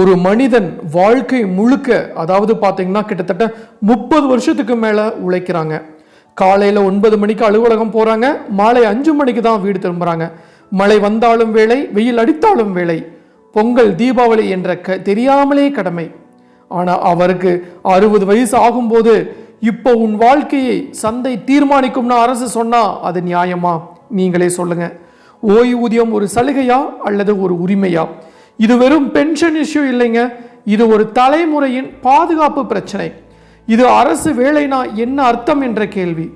ஒரு மனிதன் வாழ்க்கை முழுக்க, அதாவது பார்த்தீங்கன்னா கிட்டத்தட்ட 30 வருஷத்துக்கு மேலே உழைக்கிறாங்க. காலையில் 9 மணிக்கு அலுவலகம் போகிறாங்க, மாலை 5 மணிக்கு தான் வீடு திரும்புகிறாங்க. மழை வந்தாலும் வேலை, வெயில் அடித்தாலும் வேலை, பொங்கல் தீபாவளி என்ற தெரியாமலே கடமை. ஆனால் அவருக்கு 60 வயசு ஆகும்போது இப்போ உன் வாழ்க்கையை சந்தை தீர்மானிக்கும்னு அரசு சொன்னா அது நியாயமா? நீங்களே சொல்லுங்க. ஓய்வூதியம் ஒரு சலுகையா அல்லது ஒரு உரிமையா? இது வெறும் பென்ஷன் இஷ்யூ இல்லைங்க, இது ஒரு தலைமுறையின் பாதுகாப்பு பிரச்சனை. இது அரசு வேலைனா என்ன அர்த்தம் என்ற கேள்வி.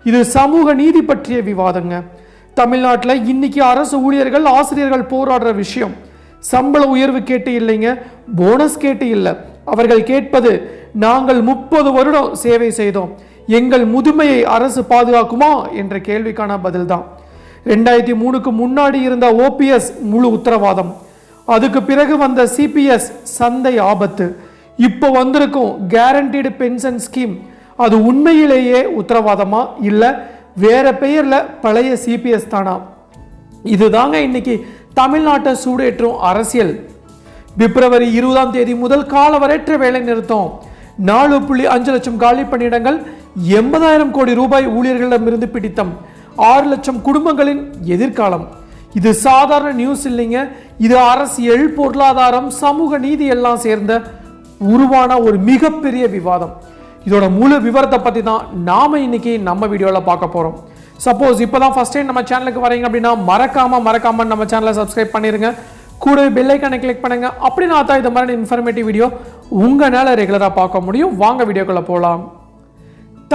இது சமூக நீதி பற்றிய விவாதங்க. தமிழ்நாட்டில் இன்னைக்கு அரசு ஊழியர்கள் ஆசிரியர்கள் போராடுற விஷயம் சம்பள உயர்வு கேட்டு இல்லைங்க, போனஸ் கேட்டு இல்லை. அவர்கள் கேட்பது, நாங்கள் 30 வருடம் சேவை செய்தோம், எங்கள் முதுமையை அரசு பாதுகாக்குமா என்ற கேள்விக்கான பதில் தான். 2003க்கு முன்னாடி இருந்த ஓபிஎஸ் முழு உத்தரவாதம், அதுக்கு பிறகு வந்த சிபிஎஸ் சந்தை ஆபத்து, இப்போ வந்திருக்கும் கேரண்டீடு பென்ஷன் ஸ்கீம் அது உண்மையிலேயே உத்தரவாதமா இல்லை வேற பெயர்ல பழைய சிபிஎஸ் தானா? இதுதாங்க இன்னைக்கு தமிழ்நாட்டை சூடேற்றும் அரசியல். பிப்ரவரி 20ஆம் தேதி முதல் காலவரையற்ற வேலை நிறுத்தம், 4.5 லட்சம் காலி பணியிடங்கள், 80,000 கோடி ரூபாய் ஊழியர்களிடமிருந்து பிடித்தம், 6 லட்சம் குடும்பங்களின் எதிர்காலம். இது சாதாரண நியூஸ் இல்லைங்க, இது அரசியல், பொருளாதாரம், சமூக நீதி எல்லாம் சேர்ந்த உருவான ஒரு மிகப்பெரிய விவாதம். இதோட முழு விவரத்தை பற்றி தான் நாம இன்னைக்கு நம்ம வீடியோவில் பார்க்க போகிறோம். சப்போஸ் இப்போ தான் ஃபர்ஸ்ட் டைம் நம்ம சேனலுக்கு வரீங்க அப்படின்னா மறக்காம நம்ம சேனலை சப்ஸ்கிரைப் பண்ணிருங்க, கூடவே பெல் ஐக்கானை கிளிக் பண்ணுங்க. அப்படின்னா தான் இந்த மாதிரி இன்ஃபர்மேட்டிவ் வீடியோ உங்களால் ரெகுலராக பார்க்க முடியும். வாங்க வீடியோக்குள்ள போகலாம்.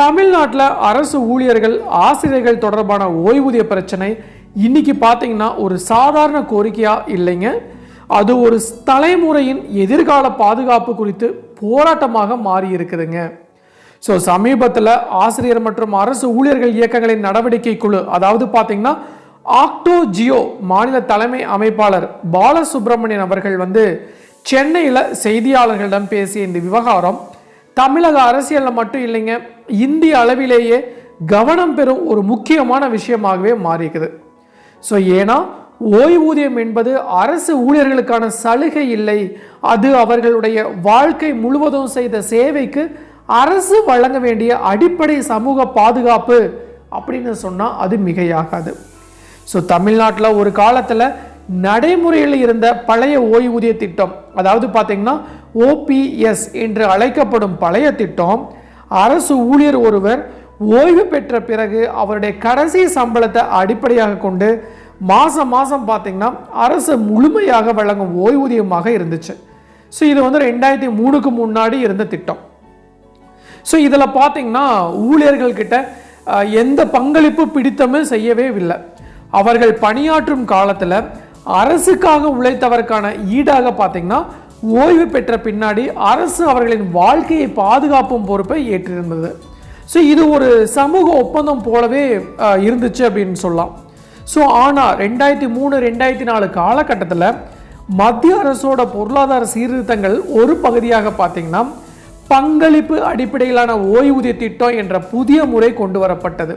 தமிழ்நாட்டில் அரசு ஊழியர்கள் ஆசிரியர்கள் தொடர்பான ஓய்வூதிய பிரச்சனை இன்னைக்கு பார்த்தீங்கன்னா ஒரு சாதாரண கோரிக்கையா இல்லைங்க, அது ஒரு தலைமுறையின் எதிர்கால பாதுகாப்பு குறித்து போராட்டமாக மாறி இருக்குதுங்க. ஸோ சமீபத்தில் ஆசிரியர் மற்றும் அரசு ஊழியர்கள் இயக்கங்களின் நடவடிக்கை குழு, அதாவது பார்த்தீங்கன்னா ஆக்டோ ஜியோ மாநில தலைமை அமைப்பாளர் பாலசுப்ரமணியன் அவர்கள் சென்னையில் செய்தியாளர்களிடம் பேசிய இந்த விவகாரம் தமிழக அரசியலில் மட்டும் இல்லைங்க, இந்திய அளவிலேயே கவனம் பெறும் ஒரு முக்கியமான விஷயமாகவே மாறிக்குது. ஸோ ஏன்னா ஓய்வூதியம் என்பது அரசு ஊழியர்களுக்கான சலுகை இல்லை, அது அவர்களுடைய வாழ்க்கை முழுவதும் செய்த சேவைக்கு அரசு வழங்க வேண்டிய அடிப்படை சமூக பாதுகாப்பு அப்படின்னு சொன்னால் அது மிகையாகாது. ஸோ தமிழ்நாட்டில் ஒரு காலத்தில் நடைமுறையில் இருந்த பழைய ஓய்வூதிய திட்டம், அதாவது பார்த்தீங்கன்னா ஓபிஎஸ் என்று அழைக்கப்படும் பழைய திட்டம், அரசு ஊழியர் ஒருவர் ஓய்வு பெற்ற பிறகு அவருடைய கடைசி சம்பளத்தை அடிப்படையாக கொண்டு மாதம் பார்த்தீங்கன்னா அரசு முழுமையாக வழங்கும் ஓய்வூதியமாக இருந்துச்சு. ஸோ இது 2003க்கு முன்னாடி இருந்த திட்டம். ஸோ இதில் பார்த்தீங்கன்னா ஊழியர்கள்கிட்ட எந்த பங்களிப்பு பிடித்தமே செய்யவே இல்லை. அவர்கள் பணியாற்றும் காலத்தில் அரசுக்காக உழைத்தவருக்கான ஈடாக பார்த்தீங்கன்னா ஓய்வு பெற்ற பின்னாடி அரசு அவர்களின் வாழ்க்கையை பாதுகாப்பும் பொறுப்பை ஏற்றிருந்தது. ஸோ இது ஒரு சமூக ஒப்பந்தம் போலவே இருந்துச்சு அப்படின்னு சொல்லலாம். ஸோ ஆனால் 2003-2004 காலகட்டத்தில் மத்திய அரசோட பொருளாதார சீர்திருத்தங்கள் ஒரு பகுதியாக பார்த்தீங்கன்னா பங்களிப்பு அடிப்படையிலான ஓய்வூதிய திட்டம் என்ற புதிய முறை கொண்டு வரப்பட்டது.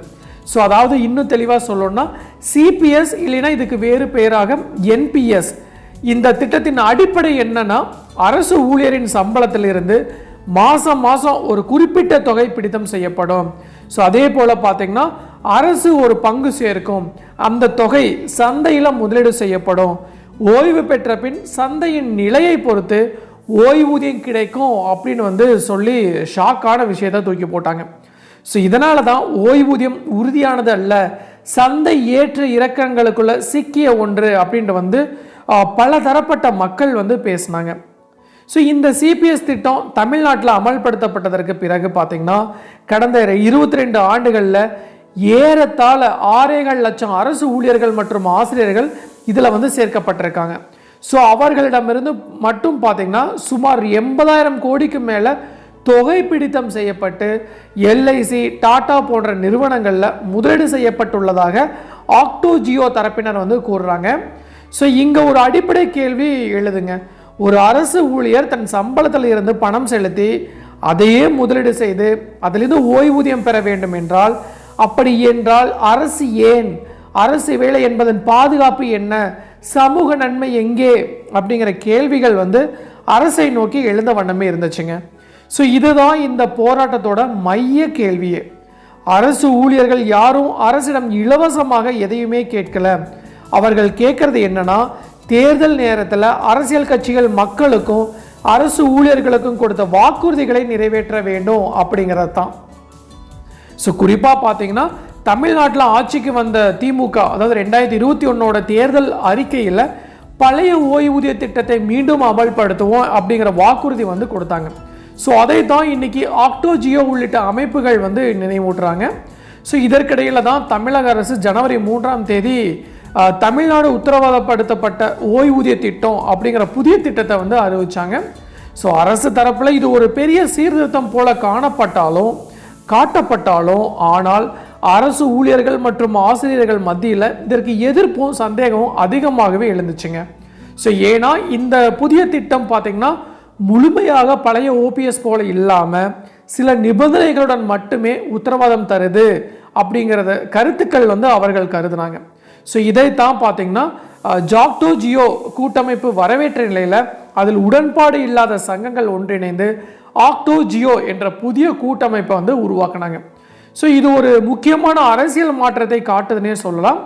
ஸோ அதாவது இன்னும் தெளிவாக சொல்லணும்னா சிபிஎஸ் இல்லைன்னா இதுக்கு வேறு பெயராக என்பிஎஸ். இந்த திட்டத்தின் அடிப்படை என்னன்னா, அரசு ஊழியரின் சம்பளத்திலிருந்து மாதம் ஒரு குறிப்பிட்ட தொகை பிடித்தம் செய்யப்படும். ஸோ அதே போல் பார்த்தீங்கன்னா அரசு ஒரு பங்கு சேர்க்கும், அந்த தொகை சந்தையில் முதலீடு செய்யப்படும், ஓய்வு பெற்ற பின் சந்தையின் நிலையை பொறுத்து ஓய்வூதியம் கிடைக்கும் அப்படின்னு சொல்லி ஷாக்கான விஷயத்தை தூக்கி போட்டாங்க. ஸோ இதனால தான் ஓய்வூதியம் உறுதியானது அல்ல, சந்தை ஏற்ற இறக்கங்களுக்குள்ள சிக்கிய ஒன்று அப்படின்ட்டு பல தரப்பட்ட மக்கள் பேசினாங்க. ஸோ இந்த சிபிஎஸ் திட்டம் தமிழ்நாட்டில் அமல்படுத்தப்பட்டதற்கு பிறகு பார்த்தீங்கன்னா கடந்த 22 ஆண்டுகளில் ஏறத்தாழ 6.25 லட்சம் அரசு ஊழியர்கள் மற்றும் ஆசிரியர்கள் இதில் சேர்க்கப்பட்டிருக்காங்க. ஸோ அவர்களிடமிருந்து மட்டும் பார்த்தீங்கன்னா சுமார் 80,000 கோடிக்கு மேலே தொகை பிடித்தம் செய்யப்பட்டு எல்ஐசி, டாடா போன்ற நிறுவனங்களில் முதலீடு செய்யப்பட்டுள்ளதாக ஆக்டோ ஜியோ தரப்பினர் கூறுறாங்க. ஸோ இங்கே ஒரு அடிப்படை கேள்வி எழுதுங்க, ஒரு அரசு ஊழியர் தன் சம்பளத்தில் இருந்து பணம் செலுத்தி அதையே முதலீடு செய்து அதிலிருந்து ஓய்வூதியம் பெற வேண்டும் என்றால், அப்படி என்றால் அரசு ஏன், அரசு வேலை என்பதன் பாதுகாப்பு என்ன, சமூக நன்மை எங்கே அப்படிங்கிற கேள்விகள் அரசை நோக்கி எழுந்த வண்ணமே இருந்துச்சுங்க. ஸோ இதுதான் இந்த போராட்டத்தோட மைய கேள்வியே. அரசு ஊழியர்கள் யாரும் அரசிடம் இலவசமாக எதையுமே கேட்கல. அவர்கள் கேட்கறது என்னன்னா, தேர்தல் நேரத்தில் அரசியல் கட்சிகள் மக்களுக்கும் அரசு ஊழியர்களுக்கும் கொடுத்த வாக்குறுதிகளை நிறைவேற்ற வேண்டும் அப்படிங்கிறது தான். ஸோ குறிப்பாக பார்த்தீங்கன்னா, தமிழ்நாட்டில் ஆட்சிக்கு வந்த திமுக, அதாவது 2021 தேர்தல் அறிக்கையில் பழைய ஓய்வூதிய திட்டத்தை மீண்டும் அமல்படுத்துவோம் அப்படிங்கிற வாக்குறுதி கொடுத்தாங்க. ஸோ அதை தான் இன்னைக்கு ஆக்டோ ஜியோ உள்ளிட்ட அமைப்புகள் நினைவூட்டுறாங்க. ஸோ இதற்கிடையில் தான் தமிழக அரசு ஜனவரி 3 தமிழ்நாடு உத்தரவாதப்படுத்தப்பட்ட ஓய்வூதிய திட்டம் அப்படிங்கிற புதிய திட்டத்தை அறிவிச்சாங்க. ஸோ அரசு தரப்பில் இது ஒரு பெரிய சீர்திருத்தம் போல காட்டப்பட்டாலும் ஆனால் அரசு ஊழியர்கள் மற்றும் ஆசிரியர்கள் மத்தியில் இதற்கு எதிர்ப்பும் சந்தேகமும் அதிகமாகவே எழுந்துச்சுங்க. ஸோ ஏன்னா இந்த புதிய திட்டம் பார்த்தீங்கன்னா முழுமையாக பழைய ஓபிஎஸ் போல இல்லாமல் சில நிபந்தனைகளுடன் மட்டுமே உத்தரவாதம் தருது அப்படிங்கிறத கருத்துக்கள் அவர்கள் கருதுனாங்க. ஸோ இதைத்தான் பார்த்தீங்கன்னா ஜாக்டோ ஜியோ கூட்டமைப்பு வரவேற்ற நிலையில் அதில் உடன்பாடு இல்லாத சங்கங்கள் ஒன்றிணைந்து ஆக்டோ ஜியோ என்ற புதிய கூட்டமைப்பை உருவாக்குனாங்க. ஸோ இது ஒரு முக்கியமான அரசியல் மாற்றத்தை காட்டுதுன்னே சொல்லலாம்.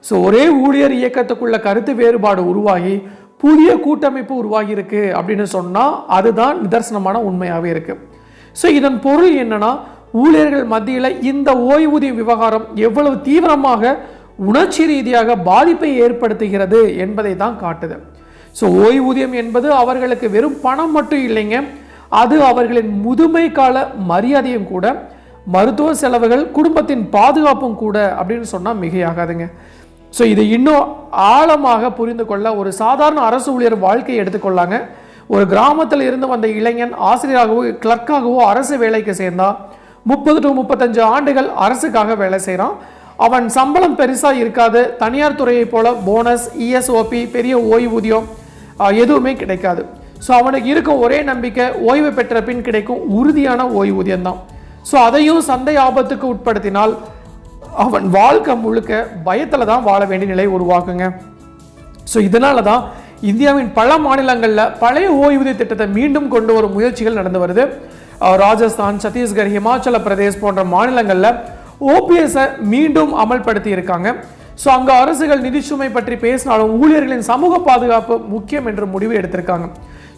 ஸோ ஒரே ஊழியர் இயக்கத்துக்குள்ள கருத்து வேறுபாடு உருவாகி புதிய கூட்டமைப்பு உருவாகி இருக்கு அப்படின்னு சொன்னால் அதுதான் நிதர்சனமான உண்மையாகவே இருக்கு. ஸோ இதன் பொருள் என்னன்னா, ஊழியர்கள் மத்தியில் இந்த ஓய்வூதிய விவகாரம் எவ்வளவு தீவிரமாக உணர்ச்சி ரீதியாக பாதிப்பை ஏற்படுத்துகிறது என்பதை தான் காட்டுது. ஸோ ஓய்வூதியம் என்பது அவர்களுக்கு வெறும் பணம் மட்டும் இல்லைங்க, அது அவர்களின் முதுமை கால மரியாதையும் கூட, மருத்துவ செலவுகள், குடும்பத்தின் பாதுகாப்பும் கூட அப்படின்னு சொன்னால் மிகையாகாதுங்க. ஸோ இதை இன்னும் ஆழமாக புரிந்து கொள்ள ஒரு சாதாரண அரசு ஊழியர் வாழ்க்கையை எடுத்துக்கொள்ளாங்க. ஒரு கிராமத்தில் இருந்து வந்த இளைஞன் ஆசிரியராகவோ கிளர்க்காகவோ அரசு வேலைக்கு சேர்ந்தா 30 to 35 ஆண்டுகள் அரசுக்காக வேலை செய்கிறான். அவன் சம்பளம் பெருசாக இருக்காது. தனியார் துறையை போல போனஸ், இஎஸ்ஓபி, பெரிய ஓய்வூதியம் எதுவுமே கிடைக்காது. ஸோ அவனுக்கு இருக்கும் ஒரே நம்பிக்கை ஓய்வு பெற்ற பின் கிடைக்கும் உறுதியான ஓய்வூதியம் தான். ஸோ அதையும் சந்தை ஆபத்துக்கு உட்படுத்தினால் அவன் வாழ்க்கை முழுக்க பயத்தில் தான் வாழ வேண்டிய நிலை உருவாக்குங்க. ஸோ இதனால தான் இந்தியாவின் பல மாநிலங்களில் பழைய ஓய்வூதிய திட்டத்தை மீண்டும் கொண்டு வரும் முயற்சிகள் நடந்து வருது. ராஜஸ்தான், சத்தீஸ்கர், ஹிமாச்சல பிரதேஷ் போன்ற மாநிலங்களில் ஓபிஎஸை மீண்டும் அமல்படுத்தி இருக்காங்க. ஸோ அங்கே அரசுகள் நிதி சுமை பற்றி பேசினாலும் ஊழியர்களின் சமூக பாதுகாப்பு முக்கியம் என்று முடிவு எடுத்திருக்காங்க.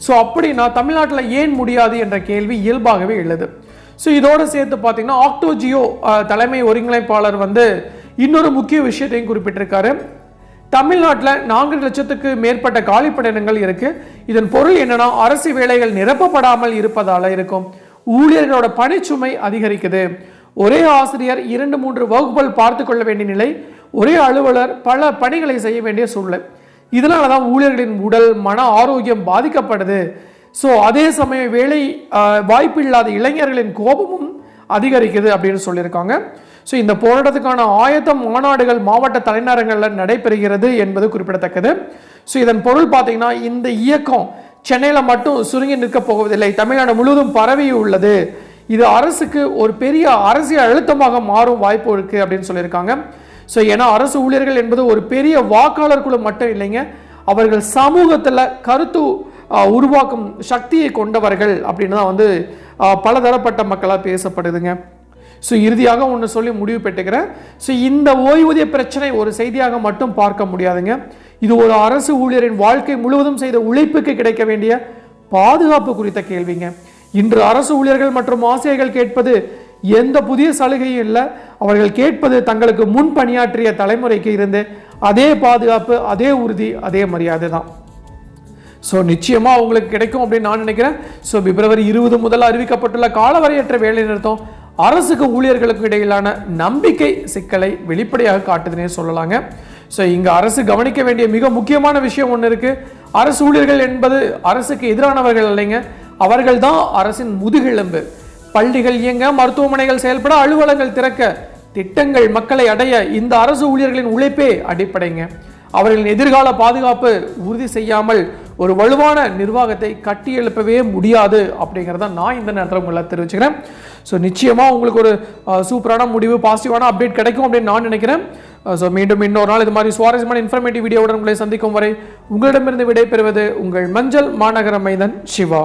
ஸோ அப்படின்னா தமிழ்நாட்டில் ஏன் முடியாது என்ற கேள்வி இயல்பாகவே எழுது. ஸோ இதோடு சேர்த்து பார்த்தீங்கன்னா ஆக்டோ ஜியோ தலைமை ஒருங்கிணைப்பாளர் இன்னொரு முக்கிய விஷயத்தையும் குறிப்பிட்டிருக்காரு. தமிழ்நாட்டில் 4 லட்சத்துக்கு மேற்பட்ட காலிப்பணியிடங்கள் இருக்கு. இதன் பொருள் என்னன்னா, அரசு வேலைகள் நிரப்பப்படாமல் இருப்பதால இருக்கும் ஊழியர்களோட பணிச்சுமை அதிகரிக்குது. ஒரே ஆசிரியர் 2-3 வகுப்புகள் பார்த்து கொள்ள வேண்டிய நிலை, ஒரே அலுவலர் பல பணிகளை செய்ய வேண்டிய சூழ்நிலை. இதனால தான் ஊழியர்களின் உடல் மன ஆரோக்கியம் பாதிக்கப்படுது. ஸோ அதே சமயம் வேலை வாய்ப்பு இல்லாத இளைஞர்களின் கோபமும் அதிகரிக்குது அப்படின்னு சொல்லியிருக்காங்க. ஸோ இந்த போராட்டத்துக்கான ஆயத்தம் மாநாடுகள் மாவட்ட தலைநகரங்களில் நடைபெறுகிறது என்பது குறிப்பிடத்தக்கது. ஸோ இதன் பொருள் பார்த்தீங்கன்னா, இந்த இயக்கம் சென்னையில் மட்டும் சுருங்கி நிற்கப் போவதில்லை, தமிழ்நாடு முழுவதும் பரவி உள்ளது. இது அரசுக்கு ஒரு பெரிய அரசியல் அழுத்தமாக மாறும் வாய்ப்பு இருக்கு அப்படின்னு சொல்லியிருக்காங்க. ஸோ ஏன்னா அரசு ஊழியர்கள் என்பது ஒரு பெரிய வாக்காளர் குழு மட்டும் இல்லைங்க, அவர்கள் சமூகத்தில் கருத்து உருவாக்கும் சக்தியை கொண்டவர்கள் அப்படின்னு தான் பலதரப்பட்ட மக்களாக பேசப்படுதுங்க. ஸோ இறுதியாக ஒன்று சொல்லி முடிவு பெற்றுக்கிறேன். ஸோ இந்த ஓய்வூதிய பிரச்சனை ஒரு செய்தியாக மட்டும் பார்க்க முடியாதுங்க, இது ஒரு அரசு ஊழியரின் வாழ்க்கை முழுவதும் செய்த உழைப்புக்கு கிடைக்க வேண்டிய பாதுகாப்பு குறித்த கேள்விங்க. இன்று அரசு ஊழியர்கள் மற்றும் ஆசிரியர்கள் கேட்பது எந்த புதிய சலுகையும் இல்லை, அவர்கள் கேட்பது தங்களுக்கு முன் பணியாற்றிய தலைமுறைக்கு இருந்து அதே பாதுகாப்பு, அதே உறுதி, அதே மரியாதை தான். ஸோ நிச்சயமாக அவங்களுக்கு கிடைக்கும் அப்படின்னு நான் நினைக்கிறேன். ஸோ பிப்ரவரி 20 முதல் அறிவிக்கப்பட்டுள்ள காலவரையற்ற வேலை நிறுத்தம் அரசுக்கு ஊழியர்களுக்கு இடையிலான நம்பிக்கை சிக்கலை வெளிப்படையாக காட்டுதுன்னே சொல்லலாங்க. ஸோ இங்கே அரசு கவனிக்க வேண்டிய மிக முக்கியமான விஷயம் ஒன்று இருக்குது. அரசு ஊழியர்கள் என்பது அரசுக்கு எதிரானவர்கள் இல்லைங்க, அவர்கள் தான் அரசின் முதுகெலும்பு. பள்ளிகள் இயங்க, மருத்துவமனைகள் செயல்பட, அலுவலகங்கள் திறக்க, திட்டங்கள் மக்களை அடைய இந்த அரசு ஊழியர்களின் உழைப்பே அடிப்படைங்க. அவர்களின் எதிர்கால பாதுகாப்பு உறுதி செய்யாமல் ஒரு வலுவான நிர்வாகத்தை கட்டி எழுப்பவே முடியாது அப்படிங்கிறத நான் இந்த நேரத்தில் உங்களை தெரிவிச்சுக்கிறேன். ஸோ நிச்சயமாக உங்களுக்கு ஒரு சூப்பரான முடிவு, பாசிட்டிவான அப்டேட் கிடைக்கும் அப்படின்னு நான் நினைக்கிறேன். ஸோ மீண்டும் இன்னொரு நாள் இது மாதிரி சுவாரஸ்யமான இன்ஃபர்மேட்டிவ் வீடியோவுடன் உங்களை சந்திக்கும் வரை உங்களிடமிருந்து விடை பெறுவது உங்கள் மஞ்சள் மாநகர மைந்தன் சிவா.